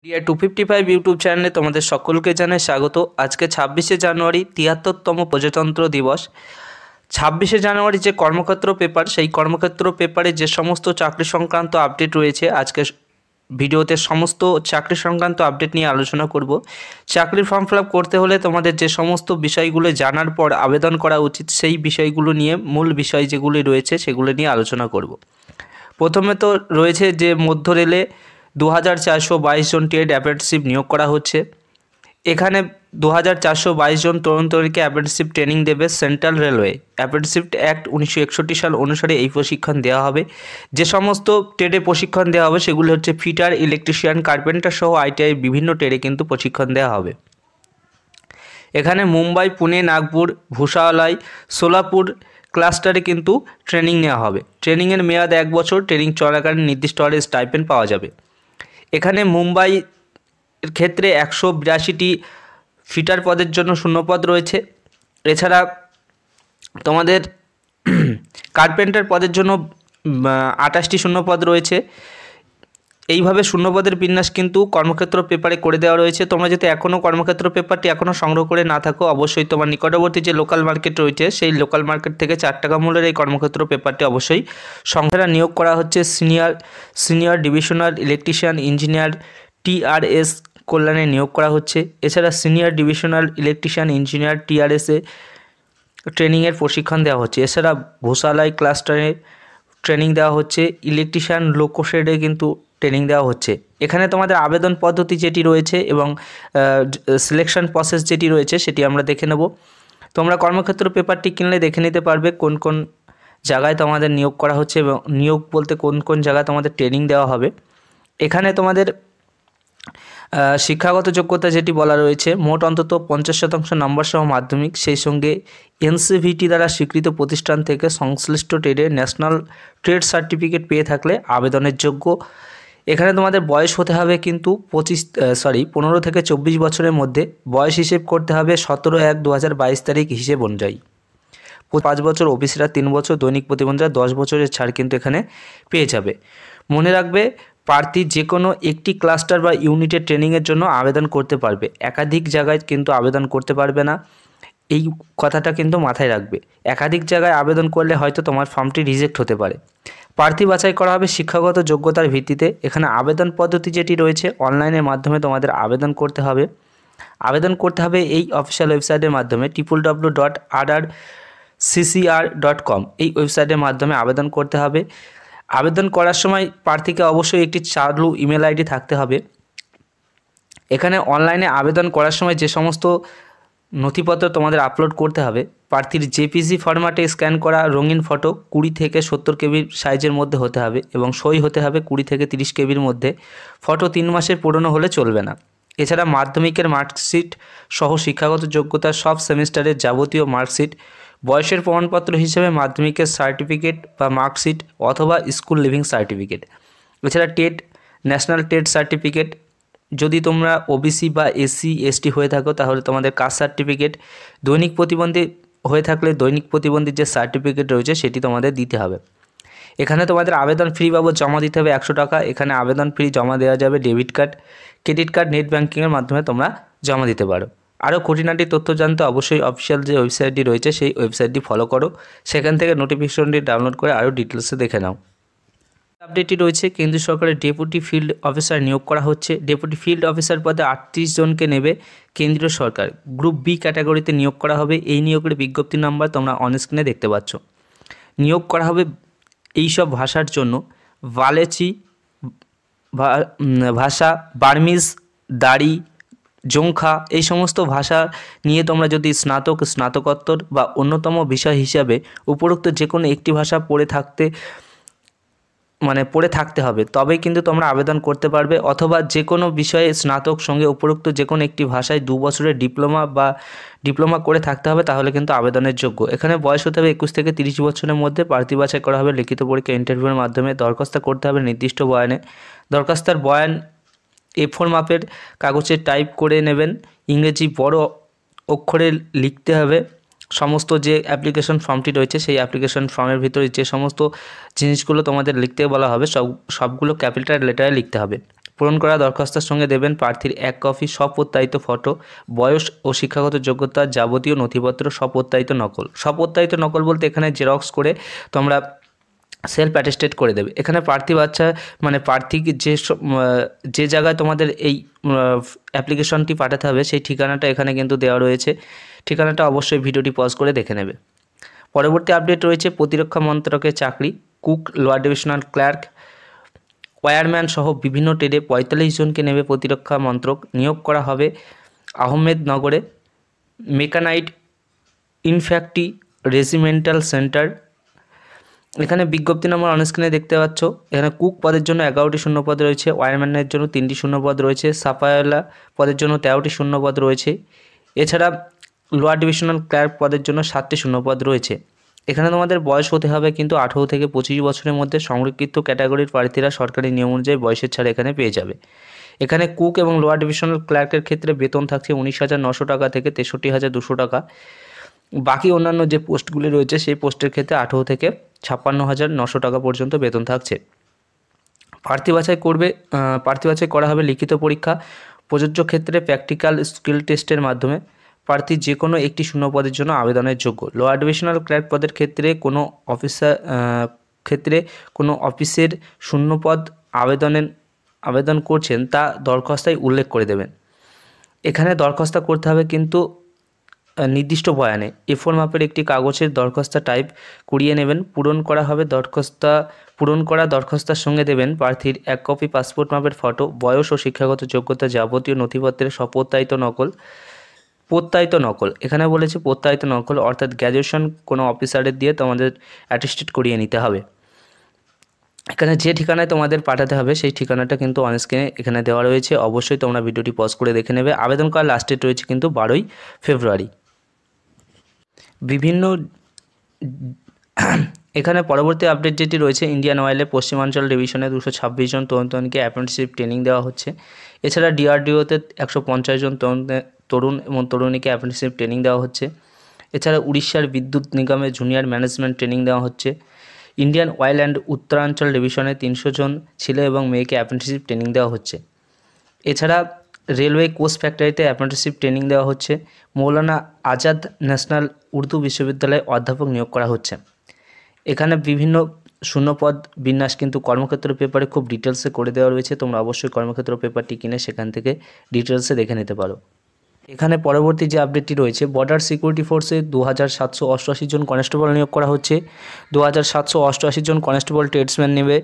DI255 YouTube চ্যানেলে তোমাদের সকলকে জানাই স্বাগত। আজকে 26শে জানুয়ারি ৭৩তম প্রজাতন্ত্র দিবস। 26শে জানুয়ারি যে কর্মক্ষেত্র পেপার, সেই কর্মক্ষেত্র পেপারে যে সমস্ত চাকরি সংক্রান্ত আপডেট রয়েছে, আজকে ভিডিওতে সমস্ত চাকরি সংক্রান্ত আপডেট নিয়ে আলোচনা করব। চাকরির ফর্ম ফিল আপ করতে হলে তোমাদের যে সমস্ত বিষয়গুলো জানার পর আবেদন করা উচিত, সেই বিষয়গুলো নিয়ে মূল বিষয় যেগুলি রয়েছে সেগুলো নিয়ে আলোচনা করব। প্রথমে তো রয়েছে যে মধ্য রেলে 2422 জন ট্রেড অ্যাপ্রেন্টিসশিপ নিয়োগ করা হচ্ছে। এখানে 2422 জন তরুণ তরুণীকে অ্যাপ্রেন্টিসশিপ ট্রেনিং দেবে সেন্ট্রাল রেলওয়ে। অ্যাপ্রেন্টিসশিপ অ্যাক্ট 1961 সাল অনুসারে এই প্রশিক্ষণ দেওয়া হবে। যে সমস্ত ট্রেডে প্রশিক্ষণ দেওয়া হবে সেগুলো হচ্ছে ফিটার, ইলেকট্রিশিয়ান, কার্পেন্টার সহ আইটিআই বিভিন্ন ট্রেডে কিন্তু প্রশিক্ষণ দেওয়া হবে। এখানে মুম্বাই, পুনে, নাগপুর, ভুসাওয়ালাই, সোলাপুর ক্লাস্টারে কিন্তু ট্রেনিং নেওয়া হবে। ট্রেনিংয়ের মেয়াদ 1 বছর। ট্রেনিং চলাকালীন নির্দিষ্ট হারে স্টাইপেন্ড পাওয়া যাবে। এখানে মুম্বাই ক্ষেত্রে 182টি ফিটার পদের জন্য শূন্যপদ রয়েছে। এছাড়া তোমাদের কার্পেন্টার পদের জন্য 28টি শূন্যপদ রয়েছে। এইভাবে শূন্যপদের বিন্যাস কিন্তু কর্মক্ষেত্র পেপারে করে দেওয়া রয়েছে। তোমরা যদি এখনও কর্মক্ষেত্র পেপারটি এখনও সংগ্রহ করে না থাকো, অবশ্যই তোমার নিকটবর্তী যে লোকাল মার্কেট রয়েছে সেই লোকাল মার্কেট থেকে 4 টাকা মূল্যের এই কর্মক্ষেত্র পেপারটি অবশ্যই সংখ্যাটা নিয়োগ করা হচ্ছে। Senior divisional electrician engineer TRS কল্যাণে নিয়োগ করা হচ্ছে। এছাড়া সিনিয়র ডিভিশনাল ইলেকট্রিশিয়ান ইঞ্জিনিয়ার TRS-এ ট্রেনিংয়ের প্রশিক্ষণ দেওয়া হচ্ছে। এছাড়া ভোসালাই ক্লাস্টারে ট্রেনিং দেওয়া হচ্ছে। ইলেকট্রিশিয়ান লোকোশেডে কিন্তু ট্রেনিং দেওয়া হচ্ছে। এখানে তোমাদের আবেদন পদ্ধতি যেটি রয়েছে এবং সিলেকশন প্রসেস যেটি রয়েছে সেটি আমরা দেখে নেব। তোমরা কর্মক্ষেত্র পেপারটি কিনলে দেখে নিতে পারবে কোন কোন জায়গায় তোমাদের নিয়োগ করা হচ্ছে এবং নিয়োগ বলতে কোন কোন জায়গায় তোমাদের ট্রেনিং দেওয়া হবে। এখানে তোমাদের শিক্ষাগত যোগ্যতা যেটি বলা রয়েছে, মোট অন্তত 50% নম্বর সহ মাধ্যমিক, সেই সঙ্গে NCVT দ্বারা স্বীকৃত প্রতিষ্ঠান থেকে সংশ্লিষ্ট ট্রেডে ন্যাশনাল ট্রেড সার্টিফিকেট পেয়ে থাকলে আবেদনের যোগ্য। এখানে তোমাদের বয়স হতে হবে কিন্তু 15 থেকে 24 বছরের মধ্যে। বয়স হিসেব করতে হবে 17/1/2022 তারিখ হিসেব অনুযায়ী। 5 বছর ওবিসিরা, 3 বছর, দৈনিক প্রতিবন্ধীরা 10 বছরের ছাড় কিন্তু এখানে পেয়ে যাবে। মনে রাখবে, প্রার্থী যে কোনো একটি ক্লাস্টার বা ইউনিটের ট্রেনিংয়ের জন্য আবেদন করতে পারবে, একাধিক জায়গায় কিন্তু আবেদন করতে পারবে না। এই কথাটা কিন্তু মাথায় রাখবে। একাধিক জায়গায় আবেদন করলে হয়তো তোমার ফর্মটি রিজেক্ট হতে পারে। প্রার্থী বাছাই করা হবে শিক্ষাগত যোগ্যতার ভিত্তিতে। এখানে আবেদন পদ্ধতি যেটি রয়েছে, অনলাইনের মাধ্যমে তোমাদের আবেদন করতে হবে। আবেদন করতে হবে এই অফিসিয়াল ওয়েবসাইটের মাধ্যমে www.rrccr.com এই ওয়েবসাইটের মাধ্যমে আবেদন করতে হবে। আবেদন করার সময় প্রার্থীকে অবশ্যই একটি চালু ইমেল আইডি থাকতে হবে। এখানে অনলাইনে আবেদন করার সময় যে সমস্ত নথিপত্র তোমাদের আপলোড করতে হবে, প্রার্থীর JPG ফরম্যাটে স্ক্যান করা রঙিন ফটো 20 থেকে 70 KB সাইজের মধ্যে হতে হবে এবং সই হতে হবে 20 থেকে 30 KBর মধ্যে। ফটো 3 মাসের পুরনো হলে চলবে না। এছাড়া মাধ্যমিকের মার্কশিট সহ শিক্ষাগত যোগ্যতার সব সেমিস্টারের যাবতীয় মার্কশিট, বয়সের প্রমাণপত্র হিসেবে মাধ্যমিকের সার্টিফিকেট বা মার্কশিট অথবা স্কুল লিভিং সার্টিফিকেট। এছাড়া ন্যাশনাল টেট সার্টিফিকেট, যদি তোমরা OBC বা SC ST হয়ে থাকো তাহলে তোমাদের কাস্ট সার্টিফিকেট, দৈনিক প্রতিবন্ধী হয়ে থাকলে দৈনিক প্রতিবন্ধীর যে সার্টিফিকেট রয়েছে সেটি তোমাদের দিতে হবে। এখানে তোমাদের আবেদন ফি বাবদ জমা দিতে হবে 100 টাকা। এখানে আবেদন ফি জমা দেওয়া যাবে debit card, credit card, net ব্যাঙ্কিংয়ের মাধ্যমে তোমরা জমা দিতে পারো। আরও খুঁটিনাটি তথ্য জানতে অবশ্যই অফিসিয়াল যে ওয়েবসাইটটি রয়েছে সেই ওয়েবসাইটটি ফলো করো। সেখান থেকে নোটিফিকেশনটি ডাউনলোড করে আরও ডিটেলসে দেখে নাও। আপডেটটি রয়েছে, কেন্দ্রীয় সরকারের ডেপুটি ফিল্ড অফিসার নিয়োগ করা হচ্ছে। ডেপুটি ফিল্ড অফিসার পদে 38 জনকে নেবে কেন্দ্রীয় সরকার। গ্রুপ B ক্যাটাগরিতে নিয়োগ করা হবে। এই নিয়োগের বিজ্ঞপ্তি নাম্বার তোমরা অনস্ক্রিনে দেখতে পাচ্ছ। নিয়োগ করা হবে এইসব ভাষার জন্য: বালেচি ভাষা, বার্মিজ, দারি, জোংখা, এই সমস্ত ভাষা নিয়ে তোমরা যদি স্নাতকোত্তর বা অন্যতম বিষয় হিসাবে উপরোক্ত যে কোনো একটি ভাষা পড়ে থাকতে হবে, তবেই কিন্তু তোমরা আবেদন করতে পারবে। অথবা যে কোনো বিষয়ে স্নাতক সঙ্গে উপরোক্ত যে কোনো একটি ভাষায় 2 বছরের ডিপ্লোমা করে থাকতে হবে, তাহলে কিন্তু আবেদনের যোগ্য। এখানে বয়স হতে হবে 21 থেকে 30 বছরের মধ্যে। প্রার্থী বাছাই করা হবে লিখিত পরীক্ষা ইন্টারভিউর মাধ্যমে। দরখাস্ত করতে হবে নির্দিষ্ট বয়ানে। দরখাস্তের বয়ান A4 মাপের কাগজে টাইপ করে নেবেন। ইংরেজি বড় অক্ষরে লিখতে হবে। সমস্ত যে অ্যাপ্লিকেশন ফর্মটি রয়েছে সেই অ্যাপ্লিকেশন ফর্মের ভিতরে যে সমস্ত জিনিসগুলো তোমাদের লিখতে বলা হবে সবগুলো ক্যাপিটাল লেটারে লিখতে হবে। পূরণ করা দরখাস্তের সঙ্গে দেবেন প্রার্থীর 1 কপি স্বপ্রত্যায়িত ফটো, বয়স ও শিক্ষাগত যোগ্যতা যাবতীয় নথিপত্র স্বপ্রত্যায়িত নকল। স্বপ্রত্যায়িত নকল বলতে এখানে জেরক্স করে তোমরা সেলফ অ্যাটেস্টেড করে দেবে। এখানে প্রার্থী বাচ্চা মানে প্রার্থী যে জায়গায় তোমাদের এই অ্যাপ্লিকেশনটি পাঠাতে হবে সেই ঠিকানাটা এখানে কিন্তু দেওয়া রয়েছে। ঠিকানাটা অবশ্যই ভিডিওটি পজ করে দেখে নেবে। পরবর্তী আপডেট রয়েছে প্রতিরক্ষা মন্ত্রকের চাকরি, cook, lower divisional clerk, wireman সহ বিভিন্ন ট্রেডে 45 জনকে নেবে প্রতিরক্ষা মন্ত্রক। নিয়োগ করা হবে আহমেদনগরে মেকানাইট ইনফ্যাক্টরি রেজিমেন্টাল সেন্টার। এখানে বিজ্ঞপ্তি নম্বর অনস্ক্রিনে দেখতে পাচ্ছ। এখানে কুক পদের জন্য 11টি শূন্যপদ রয়েছে, ওয়্যারম্যানের জন্য 3টি শূন্যপদ রয়েছে, সাফায়ালা পদের জন্য 13টি শূন্যপদ রয়েছে। এছাড়া লোয়ার ডিভিশনাল ক্লার্ক পদের জন্য 7টি শূন্যপদ রয়েছে। এখানে তোমাদের বয়স হতে হবে কিন্তু 18 থেকে 25 বছরের মধ্যে। সংরক্ষিত ক্যাটাগরির প্রার্থীরা সরকারি নিয়ম অনুযায়ী বয়সের ছাড় এখানে পেয়ে যাবে। এখানে কুক এবং লোয়ার ডিভিশনাল ক্লার্কের ক্ষেত্রে বেতন থাকছে 19,900 টাকা থেকে 63,200 টাকা। বাকি অন্যান্য যে পোস্টগুলি রয়েছে সেই পোস্টের ক্ষেত্রে 18 থেকে 56,900 টাকা পর্যন্ত বেতন থাকছে। প্রার্থী বাছাই করা হবে লিখিত পরীক্ষা, প্রযোজ্য ক্ষেত্রে প্র্যাকটিক্যাল স্কিল টেস্টের মাধ্যমে। প্রার্থী যে কোনো একটি শূন্য পদের জন্য আবেদনের যোগ্য। লোয়ার ডিভিশনাল ক্লার্ক পদের ক্ষেত্রে কোনো অফিসের শূন্যপদ আবেদন করছেন তা দরখাস্তায় উল্লেখ করে দেবেন। এখানে দরখাস্ত করতে হবে কিন্তু নির্দিষ্ট বয়ানে A4 মাপের একটি কাগজের দরখাস্ত টাইপ করিয়ে নেবেন। পূরণ করা দরখাস্তার সঙ্গে দেবেন প্রার্থীর 1 কপি পাসপোর্ট মাপের ফটো, বয়স ও শিক্ষাগত যোগ্যতা যাবতীয় নথিপত্রের প্রত্যায়িত নকল। এখানে বলেছে প্রত্যায়িত নকল অর্থাৎ গ্র্যাজুয়েশন কোনো অফিসারের দিয়ে তোমাদের অ্যাটেস্টেড করিয়ে নিতে হবে। এখানে যে ঠিকানায় তোমাদের পাঠাতে হবে সেই ঠিকানাটা কিন্তু অনস্ক্রিনে এখানে দেওয়া রয়েছে। অবশ্যই তোমরা ভিডিওটি পজ করে দেখে নেবে। আবেদন করার লাস্ট ডেট রয়েছে কিন্তু 12ই ফেব্রুয়ারি। এখানে পরবর্তী আপডেট যেটি রয়েছে, ইন্ডিয়ান অয়েলের পশ্চিমাঞ্চল ডিভিশনে 226 জন তরুণকে অ্যাপ্রেন্টিসশিপ ট্রেনিং দেওয়া হচ্ছে। এছাড়া ডিআরডিওতে 150 জন তরুণ এবং তরুণীকে অ্যাপ্রেন্টিসশিপ ট্রেনিং দেওয়া হচ্ছে। এছাড়া উড়িষ্যার বিদ্যুৎ নিগমে জুনিয়র ম্যানেজমেন্ট ট্রেনিং দেওয়া হচ্ছে। ইন্ডিয়ান অয়েল অ্যান্ড উত্তরাঞ্চল ডিভিশনে 300 জন ছেলে এবং মেয়েকে অ্যাপ্রেন্টিসশিপ ট্রেনিং দেওয়া হচ্ছে। এছাড়া রেলওয়ে কোচ ফ্যাক্টরিতে অ্যাপ্রেন্টিসশিপ ট্রেনিং দেওয়া হচ্ছে। মৌলানা আজাদ ন্যাশনাল উর্দু বিশ্ববিদ্যালয়ে অধ্যাপক নিয়োগ করা হচ্ছে। এখানে বিভিন্ন শূন্যপদ বিন্যাস কিন্তু কর্মক্ষেত্র পেপারে খুব ডিটেলসে করে দেওয়া রয়েছে। তোমরা অবশ্যই কর্মক্ষেত্র পেপারটি কিনে সেখান থেকে ডিটেলসে দেখে নিতে পারো। এখানে পরবর্তী যে আপডেটটি রয়েছে, বর্ডার সিকিউরিটি ফোর্সে 2788 জন কনস্টেবল নিয়োগ করা হচ্ছে। 2788 জন কনস্টেবল ট্রেডসম্যান নেবে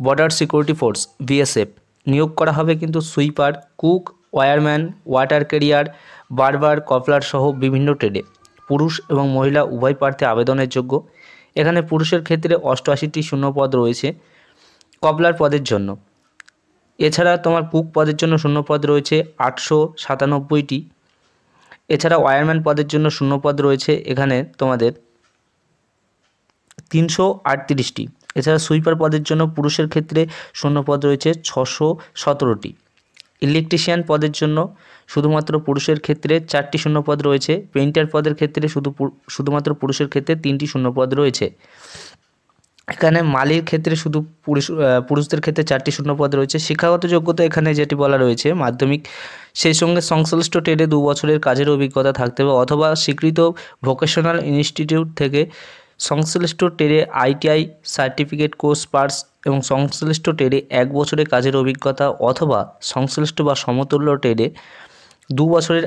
বর্ডার সিকিউরিটি ফোর্স BSF। নিয়োগ করা হবে কিন্তু sweeper, cook, wireman, water career, বারবার, কপলার সহ বিভিন্ন ট্রেডে। পুরুষ এবং মহিলা উভয় প্রার্থী আবেদনের যোগ্য। এখানে পুরুষের ক্ষেত্রে 88টি শূন্যপদ রয়েছে কপলার পদের জন্য। এছাড়া তোমার কুক পদের জন্য শূন্যপদ রয়েছে 897টি। এছাড়া ওয়্যারম্যান পদের জন্য শূন্যপদ রয়েছে এখানে তোমাদের 338টি। এছাড়া সুইপার পদের জন্য পুরুষের ক্ষেত্রে শূন্যপদ রয়েছে 617টি। ইলেকট্রিশিয়ান পদের জন্য শুধুমাত্র পুরুষের ক্ষেত্রে 4টি শূন্যপদ রয়েছে। পেইন্টার পদের ক্ষেত্রে শুধুমাত্র পুরুষের ক্ষেত্রে 3টি শূন্যপদ রয়েছে। এখানে মালির ক্ষেত্রে শুধু পুরুষদের ক্ষেত্রে 4টি শূন্যপদ রয়েছে। শিক্ষাগত যোগ্যতা এখানে যেটি বলা রয়েছে মাধ্যমিক, সেই সঙ্গে সংশ্লিষ্ট ট্রেডে 2 বছরের কাজের অভিজ্ঞতা থাকতে হবে অথবা স্বীকৃত ভোকেশনাল ইনস্টিটিউট থেকে সংশ্লিষ্ট ট্রেডে ITI সার্টিফিকেট কোর্স পাস এবং সংশ্লিষ্ট ট্রেডে 1 বছরের কাজের অভিজ্ঞতা অথবা সংশ্লিষ্ট বা সমতুল্য ট্রেডে 2 বছরের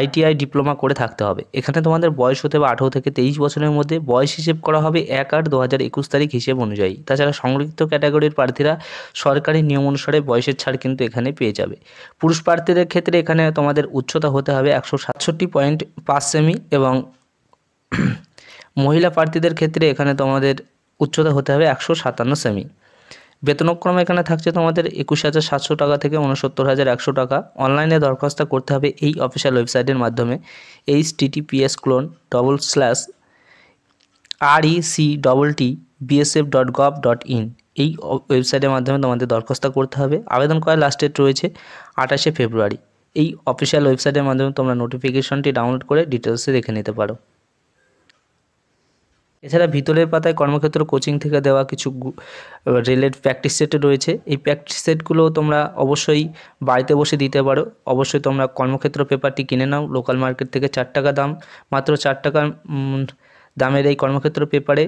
ITI ডিপ্লোমা করে থাকতে হবে। এখানে তোমাদের বয়স হতে হবে 18 থেকে 23 বছরের মধ্যে। বয়স হিসেব করা হবে 1/8/2021 তারিখ হিসেব অনুযায়ী। তাছাড়া সংরক্ষিত ক্যাটাগরির প্রার্থীরা সরকারি নিয়ম অনুসারে বয়সের ছাড় কিন্তু এখানে পেয়ে যাবে। পুরুষ প্রার্থীদের ক্ষেত্রে এখানে তোমাদের উচ্চতা হতে হবে 167.5 সেমি এবং মহিলা প্রার্থীদের ক্ষেত্রে এখানে তোমাদের উচ্চতা হতে হবে 157 সেমি। বেতনক্রম এখানে থাকছে তোমাদের 21,700 টাকা থেকে 69,100 টাকা। অনলাইনে দরখাস্ত করতে হবে এই অফিসিয়াল ওয়েবসাইটের মাধ্যমে https://rectbsf.gov.in এই ওয়েবসাইটের মাধ্যমে তোমাদের দরখাস্ত করতে হবে। আবেদন করার লাস্ট ডেট রয়েছে 28শে ফেব্রুয়ারি। এই অফিসিয়াল ওয়েবসাইটের মাধ্যমে তোমরা নোটিফিকেশনটি ডাউনলোড করে ডিটেলসে দেখে নিতে পারো। এছাড়া ভিতরের পাতায় কর্মক্ষেত্র কোচিং থেকে দেওয়া কিছু রেলের প্র্যাকটিস সেট রয়েছে। এই প্র্যাকটিস সেটগুলো তোমরা অবশ্যই বাড়িতে বসে দিতে পারো। অবশ্যই তোমরা কর্মক্ষেত্র পেপারটি কিনে নাও, লোকাল মার্কেট থেকে 4 টাকা দাম, মাত্র 4 টাকা দামের এই কর্মক্ষেত্র পেপারে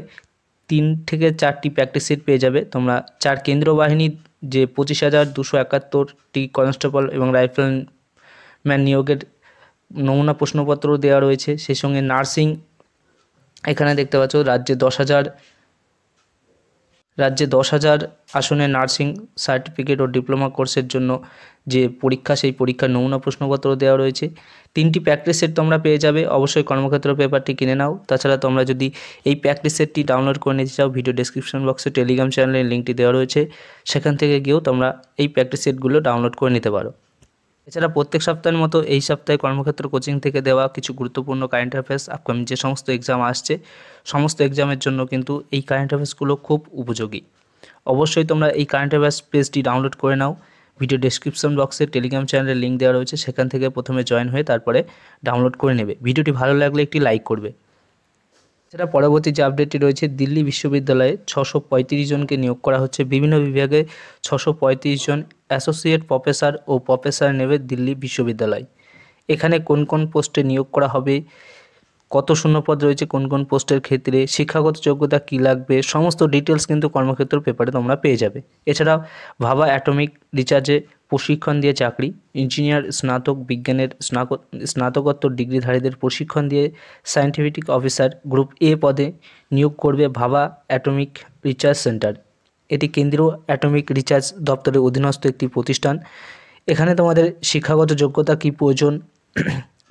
3 থেকে 4টি প্র্যাকটিস সেট পেয়ে যাবে তোমরা। 4 কেন্দ্রীয় বাহিনীর যে 25,271টি কনস্টেবল এবং রাইফেলম্যান নিয়োগের নমুনা প্রশ্নপত্র দেওয়া রয়েছে। সেই সঙ্গে নার্সিং, এখানে দেখতে পাচ্ছ রাজ্যে 10,000 আসনের নার্সিং সার্টিফিকেট ও ডিপ্লোমা কোর্সের জন্য যে পরীক্ষা, সেই পরীক্ষার নমুনা প্রশ্নপত্র দেওয়া রয়েছে। 3টি প্র্যাকটিস সেট তোমরা পেয়ে যাবে। অবশ্যই কর্মক্ষেত্র পেপারটি কিনে নাও। তাছাড়া তোমরা যদি এই প্র্যাকটিস সেটটি ডাউনলোড করে নিতে চাও, ভিডিও ডেসক্রিপশন বক্সে টেলিগ্রাম চ্যানেলের লিঙ্কটি দেওয়া রয়েছে, সেখান থেকে গিয়েও তোমরা এই প্র্যাকটিস সেটগুলো ডাউনলোড করে নিতে পারো। এছাড়া প্রত্যেক সপ্তাহের মতো এই সপ্তাহে কর্মক্ষেত্র কোচিং থেকে দেওয়া কিছু গুরুত্বপূর্ণ কারেন্ট অ্যাফেয়ার্স, আপকামিং যে সমস্ত এক্সাম আসছে সমস্ত এক্সামের জন্য কিন্তু এই কারেন্ট অ্যাফেয়ার্সগুলো খুব উপযোগী। অবশ্যই তোমরা এই কারেন্ট অ্যাফেয়ার্স পেজটি ডাউনলোড করে নাও। ভিডিও ডেসক্রিপশন বক্সে টেলিগ্রাম চ্যানেলের লিঙ্ক দেওয়া রয়েছে, সেখান থেকে প্রথমে জয়েন হয়ে তারপরে ডাউনলোড করে নেবে। ভিডিওটি ভালো লাগলে একটি লাইক করবে। এছাড়া পরবর্তী যে আপডেটটি রয়েছে, দিল্লি বিশ্ববিদ্যালয়ে 635 জনকে নিয়োগ করা হচ্ছে। বিভিন্ন বিভাগে 635 জন অ্যাসোসিয়েট প্রফেসর ও প্রফেসর নেবে দিল্লি বিশ্ববিদ্যালয়। এখানে কোন কোন পোস্টে নিয়োগ করা হবে, কত শূন্যপদ রয়েছে কোন কোন পোস্টের ক্ষেত্রে, শিক্ষাগত যোগ্যতা কী লাগবে, সমস্ত ডিটেলস কিন্তু কর্মক্ষেত্র পেপারে তোমরা পেয়ে যাবে। এছাড়াও ভাবা অ্যাটমিক রিসার্চে প্রশিক্ষণ দিয়ে চাকরি, ইঞ্জিনিয়ার, স্নাতক বিজ্ঞানের স্নাতকোত্তর ডিগ্রিধারীদের প্রশিক্ষণ দিয়ে সায়েন্টিফিক অফিসার গ্রুপ এ পদে নিয়োগ করবে ভাবা অ্যাটমিক রিসার্চ সেন্টার। এটি কেন্দ্রীয় অ্যাটমিক রিসার্চ দপ্তরের অধীনস্থ একটি প্রতিষ্ঠান। এখানে তোমাদের শিক্ষাগত যোগ্যতা কী প্রয়োজন,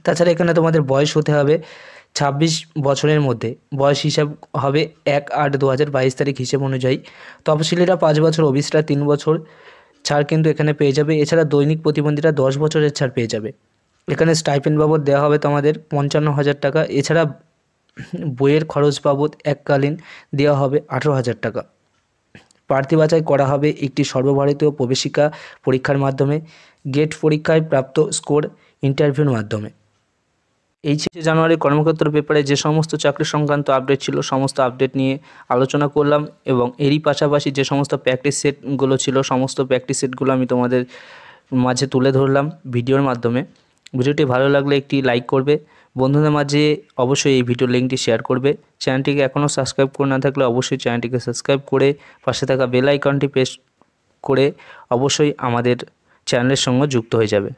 তাছাড়া এখানে তোমাদের বয়স হতে হবে 26 বছরের মধ্যে। বয়স হিসাব হবে 1/8/2022 তারিখ হিসেব অনুযায়ী। তপশিলীরা 5 বছর, ওবিসিরা 3 বছর ছাড় কিন্তু এখানে পেয়ে যাবে। এছাড়া দৈনিক প্রতিবন্ধীরা 10 বছরের ছাড় পেয়ে যাবে। এখানে স্টাইপেন্ড বাবদ দেওয়া হবে তোমাদের 55,000 টাকা। এছাড়া বইয়ের খরচ বাবদ এককালীন দেওয়া হবে 18,000 টাকা। প্রার্থী বাছাই করা হবে একটি সর্বভারতীয় প্রবেশিকা পরীক্ষার মাধ্যমে, গেট পরীক্ষায় প্রাপ্ত স্কোর, ইন্টারভিউর মাধ্যমে। এই 6 জানুয়ারি কর্মক্ষেত্র পেপারে যে সমস্ত চাকরি সংক্রান্ত আপডেট ছিল সমস্ত আপডেট নিয়ে আলোচনা করলাম, এবং এরই পাশাপাশি যে সমস্ত প্র্যাকটিস সেটগুলো ছিল সমস্ত প্র্যাকটিস সেটগুলো আমি তোমাদের মাঝে তুলে ধরলাম ভিডিওর মাধ্যমে। ভিডিওটি ভালো লাগলে একটি লাইক করবে, বন্ধুদের মাঝে অবশ্যই এই ভিডিও লিঙ্কটি শেয়ার করবে। চ্যানেলটিকে এখনও সাবস্ক্রাইব করে না থাকলে অবশ্যই চ্যানেলটিকে সাবস্ক্রাইব করে পাশে থাকা বেল আইকনটি প্রেস করে অবশ্যই আমাদের চ্যানেলের সঙ্গে যুক্ত হয়ে যাবে।